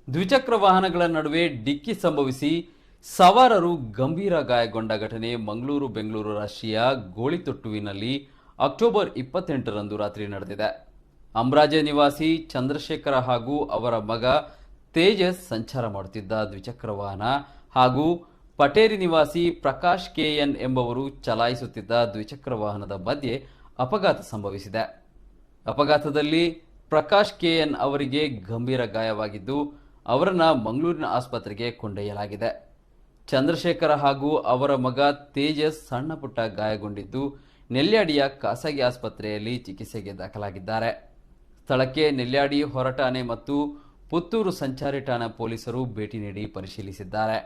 ದ್ವಿಚಕ್ರ ವಾಹನಗಳ ನಡುವೆ ಡಿಕ್ಕಿ ಸಂಭವಿಸಿ ಸವಾರರು ಗಂಭೀರ ಗಾಯಗೊಂಡ ಘಟನೆ ಮಂಗಳೂರು ಬೆಂಗಳೂರು ರಾಷ್ಟ್ರೀಯ ಗೋಳಿತೊಟ್ಟುವಿನಲ್ಲಿ ಅಕ್ಟೋಬರ್ 28ರಂದು ರಾತ್ರಿ ನಡೆದಿದೆ. ಅಮ್ರಾಜೆ ನಿವಾಸಿ ಚಂದ್ರಶೇಖರ ಹಾಗೂ ಅವರ ಮಗ ತೇಜಸ್ ಸಂಚಾರ ಮಾಡುತ್ತಿದ್ದ ದ್ವಿಚಕ್ರ ವಾಹನ ಹಾಗೂ ಪಟೇರಿ ನಿವಾಸಿ ಪ್ರಕಾಶ್ ಕೆಎನ್ ಎಂಬವರು ಚಲಾಯಿಸುತ್ತಿದ್ದ ದ್ವಿಚಕ್ರ ವಾಹನದ ಮಧ್ಯೆ ಅಪಘಾತ ಸಂಭವಿಸಿದೆ. ಅಪಘಾತದಲ್ಲಿ ಪ್ರಕಾಶ್ ಕೆಎನ್ ಅವರಿಗೆ ಗಂಭೀರ ಗಾಯವಾಗಿದ್ದು ಅವರನ್ನ ಮಂಗಳೂರಿನ ಆಸ್ಪತ್ರೆಗೆ ಕೊಂಡೊಯ್ಯಲಾಗಿದೆ. ಚಂದ್ರಶೇಖರ ಹಾಗೂ ಅವರ ಮಗ ತೇಜಸ್ ಸಣ್ಣ ಪುಟ್ಟ ಗಾಯಗೊಂಡಿದ್ದು ನೆಲ್ಯಾಡಿಯ ಖಾಸಗಿ ಆಸ್ಪತ್ರೆಯಲ್ಲಿ ಚಿಕಿತ್ಸೆಗೆ ದಾಖಲಾಗಿದ್ದಾರೆ. ಸ್ಥಳಕ್ಕೆ ನೆಲ್ಯಾಡಿ ಹೊರಠಾಣೆ ಮತ್ತು ಪುತ್ತೂರು ಸಂಚಾರಿ ಠಾಣಾ ಪೊಲೀಸರು ಭೇಟಿ ನೀಡಿ ಪರಿಶೀಲಿಸಿದ್ದಾರೆ.